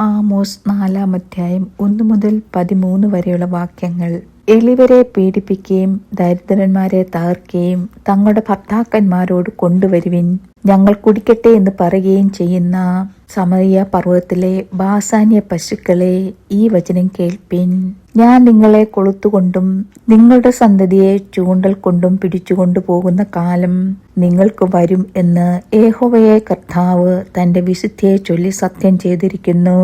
Amos 4-ാം അധ്യായം 1 മുതൽ 13 വരെയുള്ള വാക്യങ്ങൾ. എളിയവരെ പീഡിപ്പിക്കുകയും ദരിദ്രന്മാരെ തകർക്കുകയും തങ്ങളുടെ ഭർത്താക്കന്മാരോട് കൊണ്ടുവരുവിൻ, ഞങ്ങൾ കുടിക്കട്ടെ എന്ന് പറയുകയും ചെയ്യുന്ന സമറിയ പർവ്വതത്തിലെ ബാസാന്യ പശുക്കളെ, ഈ വചനം കേൾപ്പിൻ. ഞാൻ നിങ്ങളെ കൊളുത്തുകൊണ്ടും നിങ്ങളുടെ സന്തതിയെ ചൂണ്ടൽ കൊണ്ടും പിടിച്ചുകൊണ്ടു പോകുന്ന കാലം നിങ്ങൾക്ക് വരും എന്ന് യഹോവയായ കർത്താവ് തന്റെ വിശുദ്ധിയെ ചൊല്ലി സത്യം ചെയ്തിരിക്കുന്നു.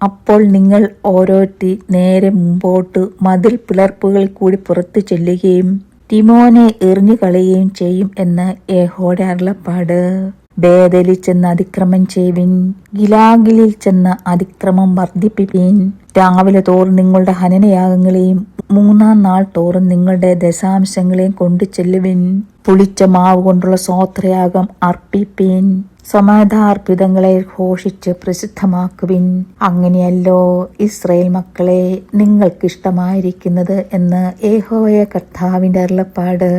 അപ്പോൾ നിങ്ങൾ ഓരോരുത്തി നേരെ മുമ്പോട്ട് മതിൽ പിളർപ്പുകളിൽ കൂടി പുറത്തു ചെല്ലുകയും തിമോനെ എറിഞ്ഞു കളയുകയും ചെയ്യും എന്ന് യഹോവയുടെ അരുളപ്പാട്. ബേഥേലിൽ ചെന്ന് അതിക്രമം ചെയ്യുവിൻ, ഗിലാഗിലിൽ ചെന്ന് അതിക്രമം വർദ്ധിപ്പിപ്പിൻ. രാവിലെ തോറും നിങ്ങളുടെ ഹനനയാഗങ്ങളെയും 3-ാം നാൾ തോറും നിങ്ങളുടെ ദശാംശങ്ങളെയും കൊണ്ടു ചെല്ലുവിൻ. പുളിച്ച മാവ് കൊണ്ടുള്ള സ്തോത്രയാഗം അർപ്പിപ്പിൻ. സമാധാർപ്പിതങ്ങളെ ഘോഷിച്ച് പ്രസിദ്ധമാക്കുവിൻ. അങ്ങനെയല്ലോ ഇസ്രായേൽ മക്കളെ നിങ്ങൾക്കിഷ്ടമായിരിക്കുന്നത് എന്ന് യഹോവയായ കർത്താവിന്റെ അരുളപ്പാട്.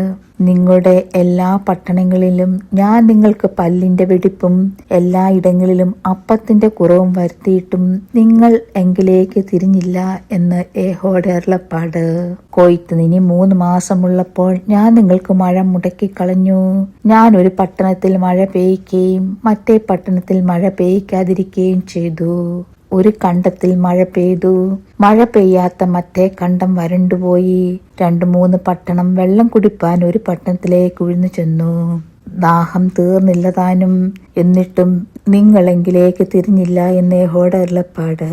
നിങ്ങളുടെ എല്ലാ പട്ടണങ്ങളിലും ഞാൻ നിങ്ങൾക്ക് പല്ലിന്റെ വെടിപ്പും എല്ലായിടങ്ങളിലും അപ്പത്തിന്റെ കുറവും വരുത്തിയിട്ടും നിങ്ങൾ എങ്കിലേക്ക് തിരിഞ്ഞില്ല എന്ന് യഹോവയുടെ അരുളപ്പാട്. കൊയ്ത്തിന് ഇനി 3 മാസമുള്ളപ്പോൾ ഞാൻ നിങ്ങൾക്ക് മഴ മുടക്കിക്കളഞ്ഞു. ഞാൻ ഒരു പട്ടണത്തിൽ മഴ പെയ്യ്ക്കുകയും മറ്റേ പട്ടണത്തിൽ മഴ പെയ്യിക്കാതിരിക്കുകയും ചെയ്തു. ഒരു കണ്ടത്തിൽ മഴ പെയ്തു, മഴ പെയ്യാത്ത മറ്റേ കണ്ടം വരണ്ടുപോയി. 2-3 പട്ടണം വെള്ളം കുടിപ്പാൻ ഒരു പട്ടണത്തിലേക്ക് ഉഴിഞ്ഞു ചെന്നു. ദാഹം തീർന്നില്ല താനും, എന്നിട്ടും നിങ്ങളെങ്കിലേക്ക് തിരിഞ്ഞില്ല എന്ന് യഹോവയുടെ അരുളപ്പാട്.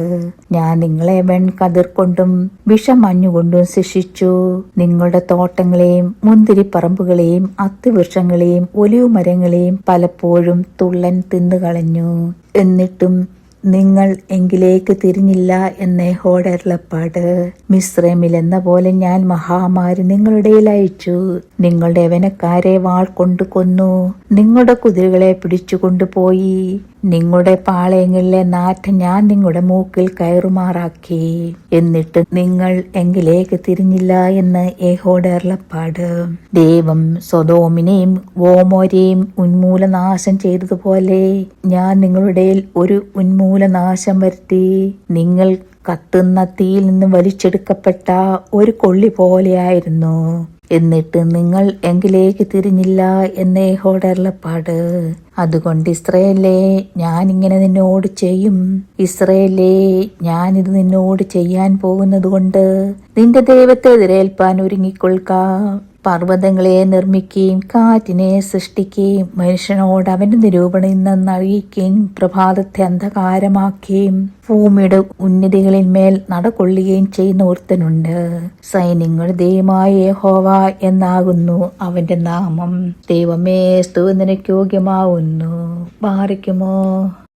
ഞാൻ നിങ്ങളെ വെൺകതിർ കൊണ്ടും വിഷമഞ്ഞുകൊണ്ടും ശിക്ഷിച്ചു. നിങ്ങളുടെ തോട്ടങ്ങളെയും മുന്തിരിപ്പറമ്പുകളെയും അത്തിവൃക്ഷങ്ങളെയും ഒലിവ് മരങ്ങളെയും പലപ്പോഴും തുള്ളൻ തിന്നുകളഞ്ഞു. എന്നിട്ടും നിങ്ങൾ എങ്കിലേക്ക് തിരിഞ്ഞില്ല എന്ന് യഹോവയുടെ അരുളപ്പാട്. മിസ്രയീമിൽ എന്ന പോലെ ഞാൻ മഹാമാരി നിങ്ങളുടെ ഇടയിൽ അയച്ചു. നിങ്ങളുടെ യവനക്കാരെ വാൾ കൊണ്ട് കൊന്നു, നിങ്ങളുടെ കുതിരകളെ പിടിച്ചുകൊണ്ടുപോയി. നിങ്ങളുടെ പാളയങ്ങളിലെ നാറ്റം ഞാൻ നിങ്ങളുടെ മൂക്കിൽ കയറുമാറാക്കി. എന്നിട്ട് നിങ്ങൾ എങ്കിലേക്ക് തിരിഞ്ഞില്ല എന്ന് യഹോവയുടെ അരുളപ്പാട്. ദൈവം സൊദോമിനെയും ഗൊമോരയെയും ഉന്മൂലനാശം ചെയ്തതുപോലെ ഞാൻ നിങ്ങളുടെ ഒരു ഉന്മൂലനാശം വരുത്തി. നിങ്ങൾ കത്തുന്ന തീയിൽ നിന്ന് വലിച്ചെടുക്കപ്പെട്ട ഒരു കൊള്ളി പോലെയായിരുന്നു. എന്നിട്ട് നിങ്ങൾ എങ്കിലേക്ക് തിരിഞ്ഞില്ല എന്ന് യഹോവയുടെ അരുളപ്പാട്. അതുകൊണ്ട് ഇസ്രായേലേ, ഞാനിങ്ങനെ നിന്നോട് ചെയ്യും. ഇസ്രായേലേ, ഞാനിത് നിന്നോട് ചെയ്യാൻ പോകുന്നത് കൊണ്ട് നിന്റെ ദൈവത്തെ എതിരേൽപ്പാൻ ഒരുങ്ങിക്കൊള്ളുക. പർവ്വതങ്ങളെ നിർമ്മിക്കുകയും കാറ്റിനെ സൃഷ്ടിക്കുകയും മനുഷ്യനോട് അവന്റെ നിരൂപണം ഇന്നെന്ന് അറിയിക്കുകയും പ്രഭാതത്തെ അന്ധകാരമാക്കുകയും ഭൂമിയുടെ ഉന്നതികളിന്മേൽ നടകൊള്ളുകയും ചെയ്യുന്ന ഒരുത്തനുണ്ട്. സൈന്യങ്ങളുടെ ദൈവമായ യഹോവ എന്നാകുന്നു അവന്റെ നാമം. ദൈവമേ, സ്തുതി നിനക്ക് യോഗ്യമാവുന്നു. ബാധിക്കുമോ?